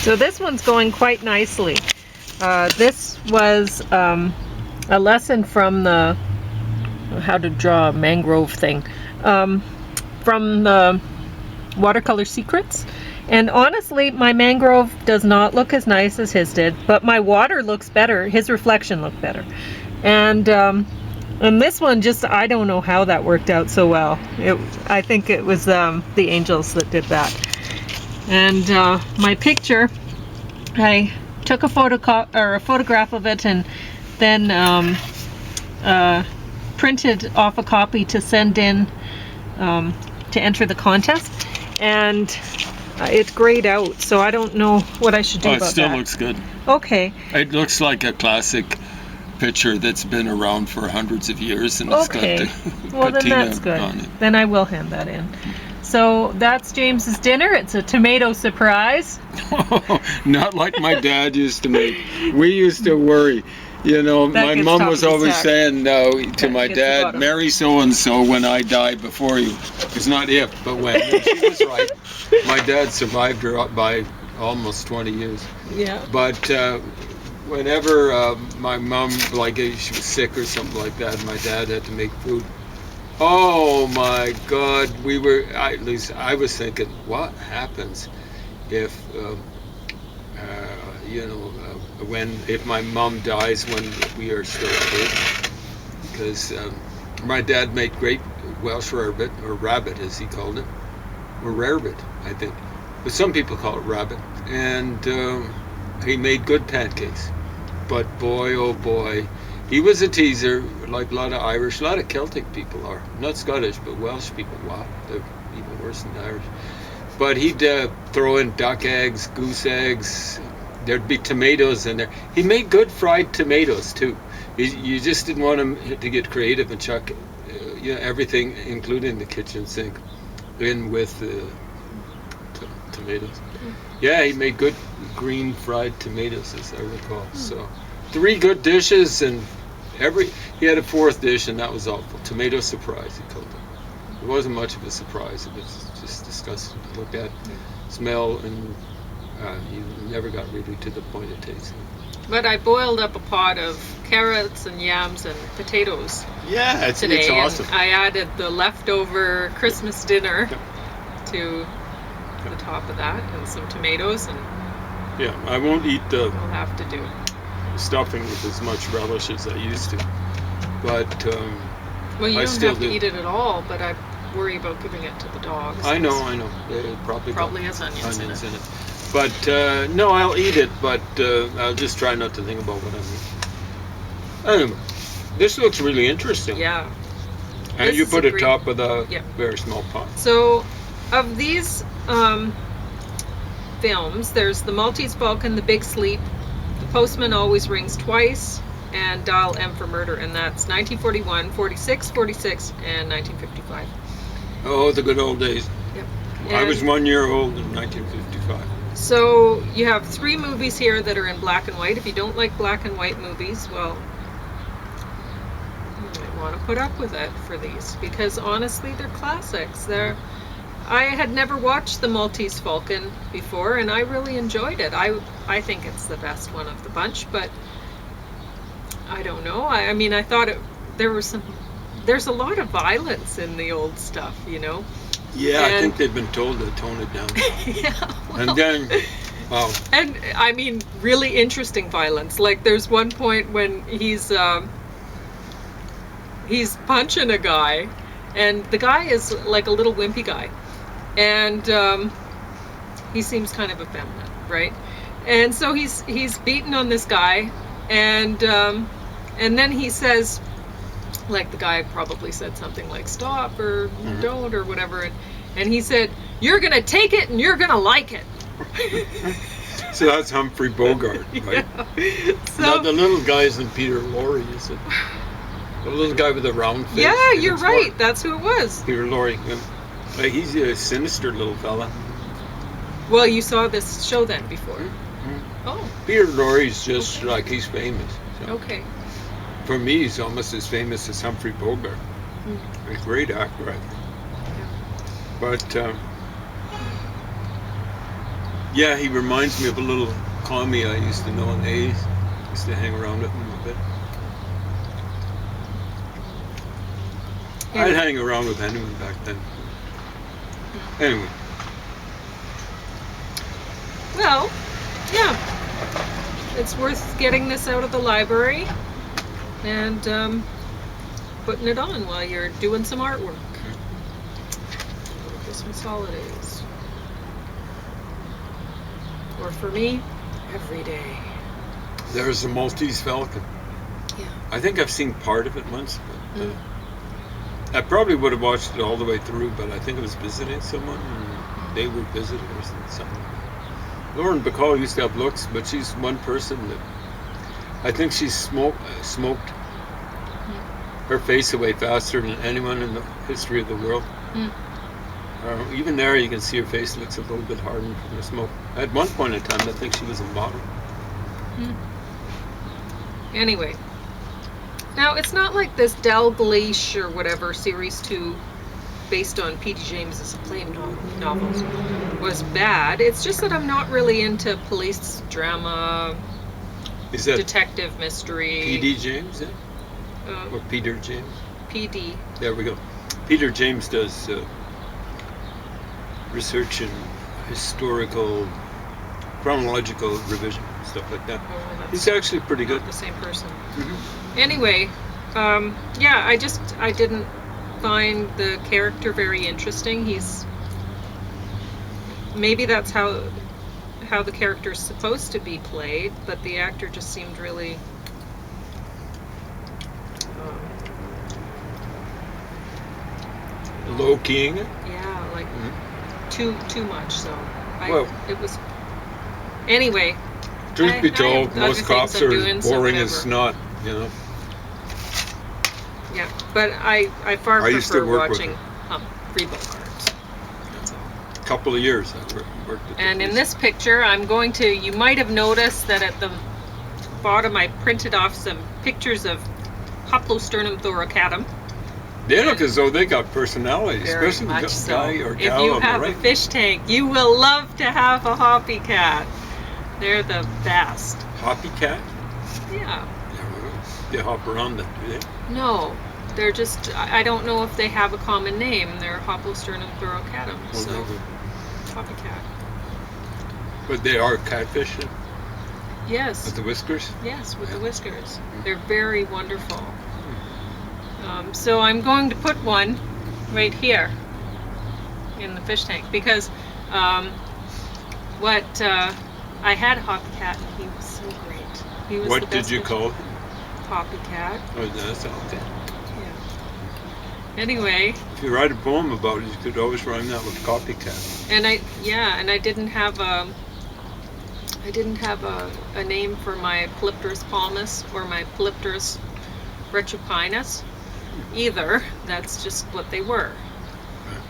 So this one's going quite nicely. This was a lesson from the how to draw a mangrove thing from the Watercolor Secrets. And honestly, my mangrove does not look as nice as his did, but my water looks better. His reflection looked better. And this one, just, I don't know how that worked out so well. I think it was the angels that did that. And my picture, I took a photograph of it and then printed off a copy to send in to enter the contest. And it's grayed out, so I don't know what I should do about that. It still looks good. Okay. It looks like a classic picture that's been around for hundreds of years, and it's got the well, then patina that's good. on it. Then I will hand that in. So that's James's dinner. It's a tomato surprise. Not like my dad used to make. We used to worry. You know, my mom was always saying to my dad, marry so-and-so when I die before you. It's not if, but when. And she was right. My dad survived her by almost 20 years. Yeah. But whenever my mom, like she was sick or something like that, my dad had to make food. Oh my God, at least I was thinking, what happens if, if my mom dies when we are still kids? Because my dad made great Welsh rarebit, or rabbit as he called it, or rarebit, I think. But some people call it rabbit. And he made good pancakes. But boy, oh boy, he was a teaser, like a lot of Irish, a lot of Celtic people are. Not Scottish, but Welsh people, wow, they're even worse than the Irish. But he'd throw in duck eggs, goose eggs, there'd be tomatoes in there. He made good fried tomatoes too. You just didn't want him to get creative and chuck everything, including the kitchen sink, in with tomatoes. Yeah, he made good green fried tomatoes, as I recall. So 3 good dishes, and he had a 4th dish, and that was awful. Tomato surprise, he called it. It wasn't much of a surprise. It was just disgusting to look at, smell, and you never got really to the point of tasting. But I boiled up a pot of carrots and yams and potatoes. Yeah, it's awesome. And I added the leftover Christmas dinner to the top of that, and some tomatoes, and yeah, I won't eat the we'll have to do stuffing with as much relish as I used to, but well, you I don't still have to eat it at all, but I worry about giving it to the dogs. I know it probably has onions in it. But no, I'll eat it, but I'll just try not to think about what I'm eating. Anyway, this looks really interesting. Yeah. And you put it top of the very small pot. So, of these films, there's the Maltese Falcon, The Big Sleep, The Postman Always Rings Twice, and Dial M for Murder, and that's 1941, 46, 46, and 1955. Oh, the good old days. Yep. I was 1 year old in 1955. So you have 3 movies here that are in black and white. If you don't like black and white movies, well, you might want to put up with it for these, because honestly, they're classics. I had never watched the Maltese Falcon before, and I really enjoyed it. I think it's the best one of the bunch, but I don't know. I mean, I thought there's a lot of violence in the old stuff, you know. Yeah, I think they've been told to tone it down. Yeah. Well, and then, wow. And I mean, really interesting violence. Like, there's one point when he's punching a guy, and the guy is like a little wimpy guy, and he seems kind of effeminate, right? And so he's beating on this guy, and then he says, like, the guy probably said something like "stop" or "don't" or whatever, and he said, "You're gonna take it and you're gonna like it." So that's Humphrey Bogart, right? Yeah. So, now the little guy isn't Peter Lorre, is it? The little guy with the round face. Yeah, you're right. That's who it was. Peter Lorre. He's a sinister little fella. Well, you saw this show then before. Oh. Peter Lorre's just like, he's famous. So. Okay. For me, he's almost as famous as Humphrey Bogart. A great actor, I think. But Yeah, he reminds me of a little commie I used to know in the 80s. Used to hang around with him a bit. I'd hang around with anyone back then. Anyway. Well, yeah. It's worth getting this out of the library and putting it on while you're doing some artwork. Christmas holidays. Or for me, every day. There's the Maltese Falcon. Yeah. I think I've seen part of it once. But, I probably would have watched it all the way through, but I think I was visiting someone, and they were visitors and something. Lauren Bacall used to have looks, but she's one person that I think she smoked her face away faster than anyone in the history of the world. Even there, you can see her face looks a little bit hardened from the smoke. At one point in time, I think she was a model. Anyway, now it's not like this Dalgliesh or whatever Series 2 based on P.D. James's acclaimed novels was bad. It's just that I'm not really into police drama, Is that detective mystery. P.D. James, yeah? Or Peter James? P.D. There we go. Peter James does research in historical, chronological revision, stuff like that. He's actually pretty good. Not the same person. Anyway, yeah, I didn't find the character very interesting. Maybe that's how the character's supposed to be played, but the actor just seemed really low keying it. Yeah, like too much. So it was. Anyway, truth be told, other most things cops I'm are doing, so boring whatever. as snot, you know. Yeah, but I far I used to prefer work with watching Freebo cards. That's all. A couple of years I worked at the And in police. this picture, you might have noticed that at the bottom I printed off some pictures of Hoplosternum thoracatum. They look as though they got personality, Very especially much the so. guy or If gal you on the have right. a fish tank, you will love to have a hoppy cat. They're the best. Hoppy cat? Yeah. They hop around then, do they? No, they're just, I don't know if they have a common name. They're Hoplosternum thoracatum. So, hoppy cat. But they are catfish then, Yes. with the whiskers? Yes, with the whiskers. They're very wonderful. So I'm going to put one right here in the fish tank because I had Hoppy Cat and he was so great. He was the What best did you fish- call him? Hoppy Cat. Oh, that's okay. Yeah. Anyway, If you write a poem about it, you could always rhyme that with copycat. and I didn't have a name for my Polypterus palmus or my Polypterus retropinus either. That's just what they were.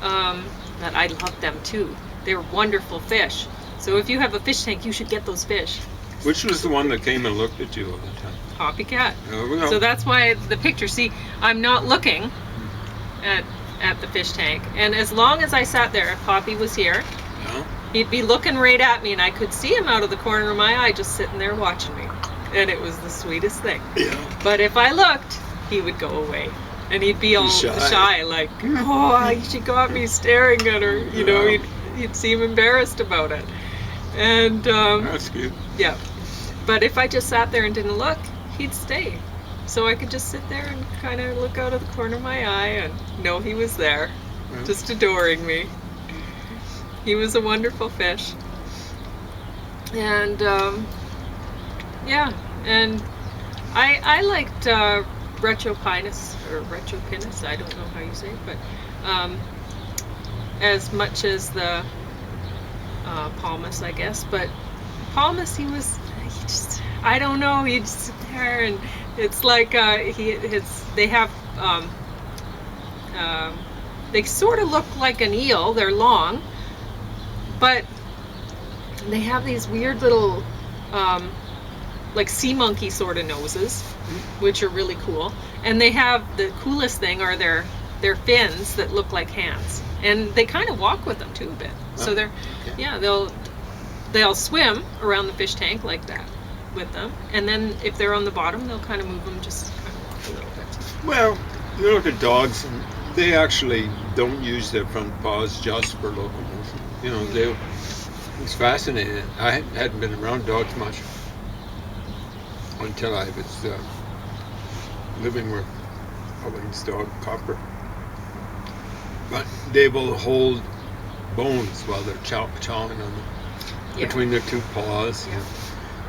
But I loved them too. They were wonderful fish. So if you have a fish tank, you should get those fish. Which was the one that came and looked at you all the time? Hoppy Cat. There we go. So that's why the picture. See, I'm not looking at the fish tank, and as long as I sat there, if Hoppy was here, Yeah. he'd be looking right at me, and I could see him out of the corner of my eye, just sitting there watching me, and it was the sweetest thing. Yeah. But if I looked, he would go away, and he'd be all shy like, oh, she got me staring at her. You know, he'd seem embarrassed about it, and That's good. yeah. But if I just sat there and didn't look, he'd stay. So I could just sit there and kind of look out of the corner of my eye and know he was there, just adoring me. He was a wonderful fish. And, yeah, and I liked Retropinus, or Retropinus, I don't know how you say it, but as much as the Palmus, I guess. But Palmus, I don't know, he'd sit there and it's like they have they sort of look like an eel. They're long, but they have these weird little like sea monkey sort of noses, which are really cool. And they have the coolest thing are their fins that look like hands, and they kind of walk with them too a bit. So they're they'll they'll swim around the fish tank like that with them, and then if they're on the bottom, they'll kind of move them just kind of walk a little bit. Well, you look at dogs, and they actually don't use their front paws just for locomotion. You know, it's fascinating. I hadn't been around dogs much until I was living with Owen's dog, Copper. But they will hold bones while they're chawing on them between their two paws. You know.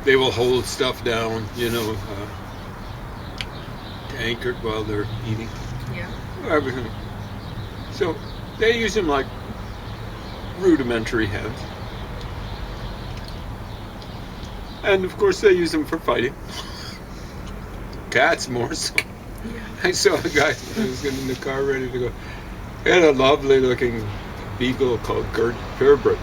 They will hold stuff down, you know, to anchor it while they're eating. Yeah. Everything. So they use them like rudimentary hands. And of course they use them for fighting. Cats more so. Yeah. I saw a guy who was getting in the car ready to go. He had a lovely looking beagle called Purebred.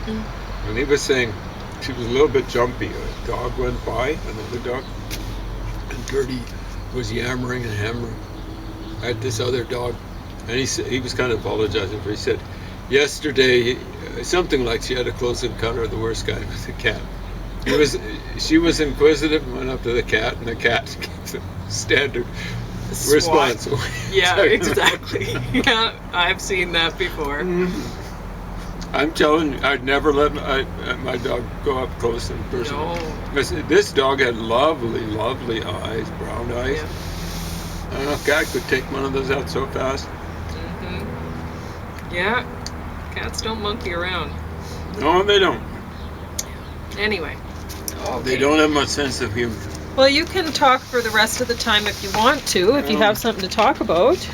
And he was saying she was a little bit jumpy. A dog went by, another dog, and Gertie was yammering and hammering at this other dog. And he was kind of apologizing for it. He said, yesterday, something like she had a close encounter of the worst kind with a cat. She was inquisitive and went up to the cat, and the cat gave a standard response. Yeah, exactly. Yeah, I've seen that before. I'm telling you, I'd never let my dog go up close and personal. No. This dog had lovely, lovely eyes, brown eyes. Yeah. I don't know if a cat could take one of those out so fast. Yeah, cats don't monkey around. No, they don't. Anyway. Okay. They don't have much sense of humor. Well, you can talk for the rest of the time if you want to, if you have something to talk about.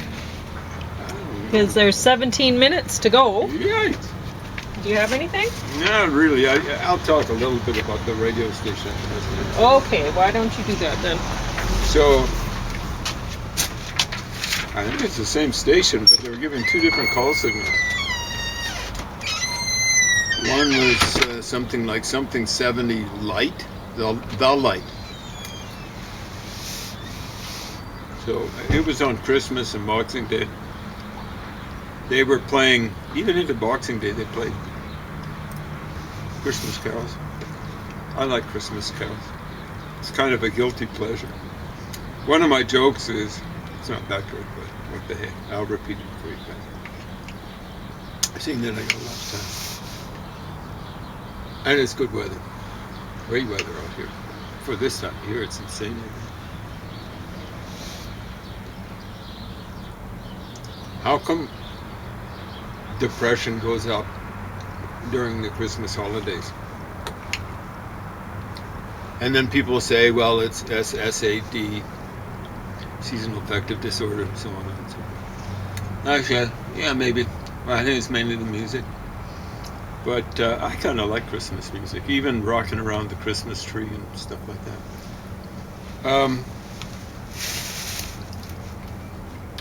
Because there's 17 minutes to go. Yikes. Do you have anything? Not really. I'll talk a little bit about the radio station. Okay, why don't you do that then? So, I think it's the same station, but they're giving two different call signals. One was something like something 70 light, the light. So it was on Christmas and Boxing Day. They were playing, even into Boxing Day, they played Christmas carols. I like Christmas carols. It's kind of a guilty pleasure. One of my jokes is, it's not that good, but what the heck, I'll repeat it for you guys. Seeing that I got a lot of time. And it's good weather. Great weather out here. For this time of year, it's insane. How come depression goes up during the Christmas holidays? And then people say, well, it's SAD, seasonal affective disorder, and so on and so forth. Actually, yeah, maybe. Well, I think it's mainly the music. But I kind of like Christmas music, even rocking around the Christmas tree and stuff like that.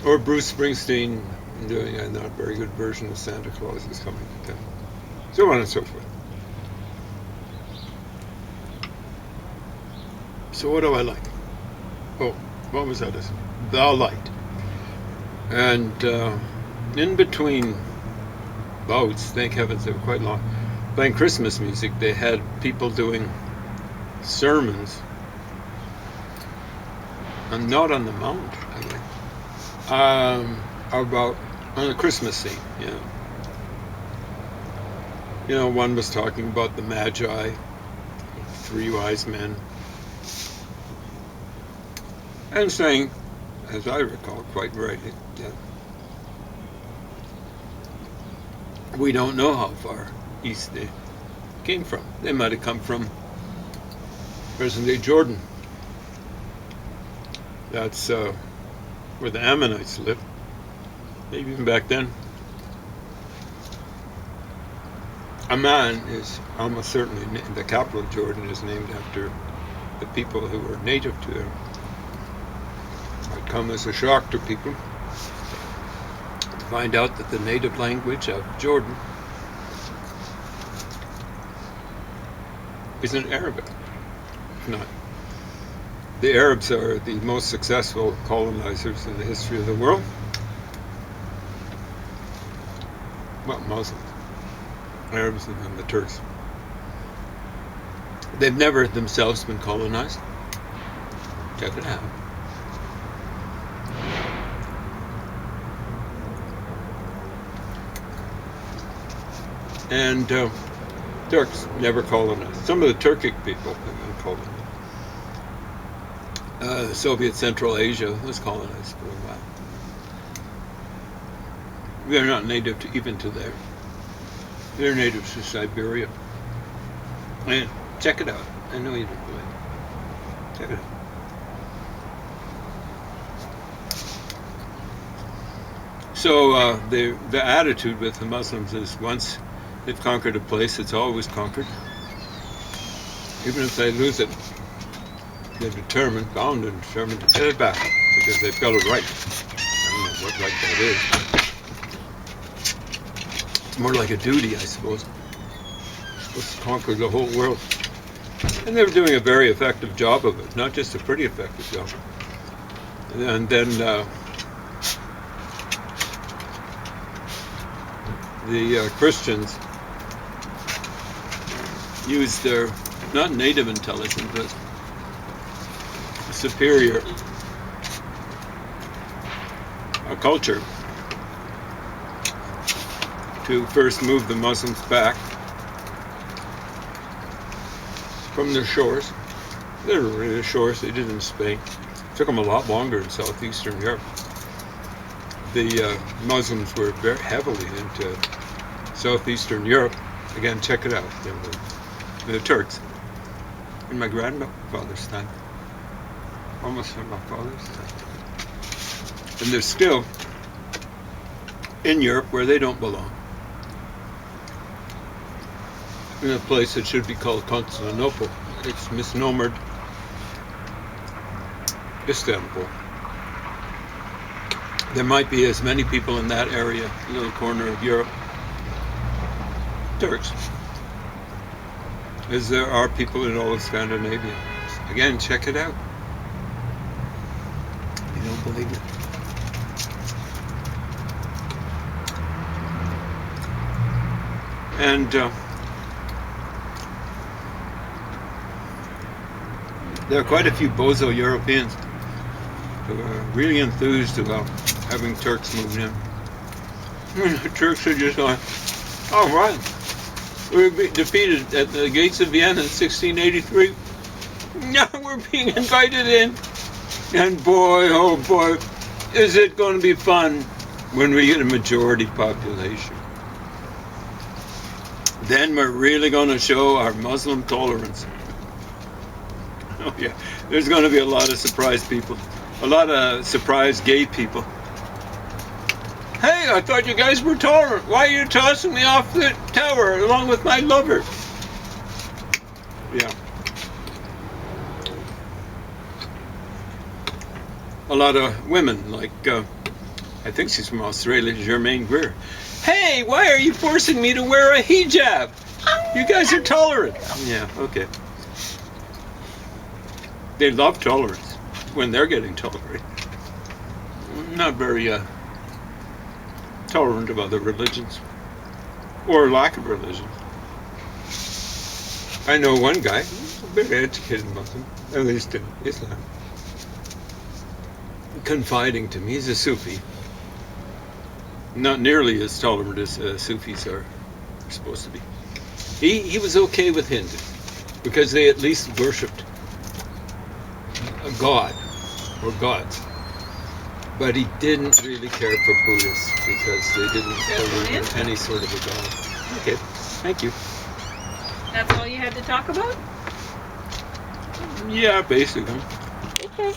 Or Bruce Springsteen doing a not very good version of Santa Claus is Coming to Town. So on and so forth. So what do I like? Oh, what was that? The light. And in between bouts, thank heavens they were quite long, playing Christmas music, they had people doing sermons, and not on the mount, I guess, about on the Christmas scene. You know, one was talking about the Magi, three wise men, and saying, as I recall quite rightly, that we don't know how far east they came from. They might have come from present-day Jordan. That's where the Ammonites lived. Maybe even back then. Amman is almost certainly, the capital of Jordan is named after the people who were native to it. Might come as a shock to people to find out that the native language of Jordan isn't Arabic. It's not. The Arabs are the most successful colonizers in the history of the world. Well, Muslims. Arabs and then the Turks. They've never themselves been colonized. Check it out. And Turks never colonized. Some of the Turkic people have been colonized. Soviet Central Asia was colonized for a while. They're not native to, even to there. They're native to Siberia. And check it out. I know you don't believe it. Check it out. So the attitude with the Muslims is once they've conquered a place, it's always conquered. Even if they lose it, they're determined, bound and determined to get it back because they've got a right. I don't know what right that is. It's more like a duty, I suppose. Let's conquer the whole world. And they're doing a very effective job of it, not just a pretty effective job. And then the Christians use their, not native intelligence, but superior culture to first move the Muslims back from their shores. They're really the shores, they did in Spain. It took them a lot longer in southeastern Europe. The Muslims were very heavily into southeastern Europe. Again, check it out. The Turks. In my grandfather's time. Almost in my father's time. And they're still in Europe where they don't belong. In a place that should be called Constantinople. It's misnomered Istanbul. There might be as many people in that area, little corner of Europe, Turks, as there are people in all of Scandinavia. Again, check it out. You don't believe it. And there are quite a few bozo Europeans who are really enthused about having Turks moved in. The Turks are just going, all right, we were defeated at the gates of Vienna in 1683. Now we're being invited in. And boy, oh boy, is it going to be fun when we get a majority population. Then we're really going to show our Muslim tolerance. Oh yeah, there's going to be a lot of surprised people. A lot of surprised gay people. Hey, I thought you guys were tolerant. Why are you tossing me off the tower along with my lover? Yeah. A lot of women, like, I think she's from Australia, Germaine Greer. Hey, why are you forcing me to wear a hijab? You guys are tolerant. Yeah, okay. They love tolerance when they're getting tolerated. Not very tolerant of other religions or lack of religion. I know one guy, a very educated Muslim, at least in Islam, confiding to me, he's a Sufi, not nearly as tolerant as Sufis are supposed to be. He was okay with Hindus because they at least worshipped a god or gods, but he didn't really care for Buddhists because they didn't believe in any sort of a god. Okay, thank you. That's all you had to talk about? Yeah, basically. Okay.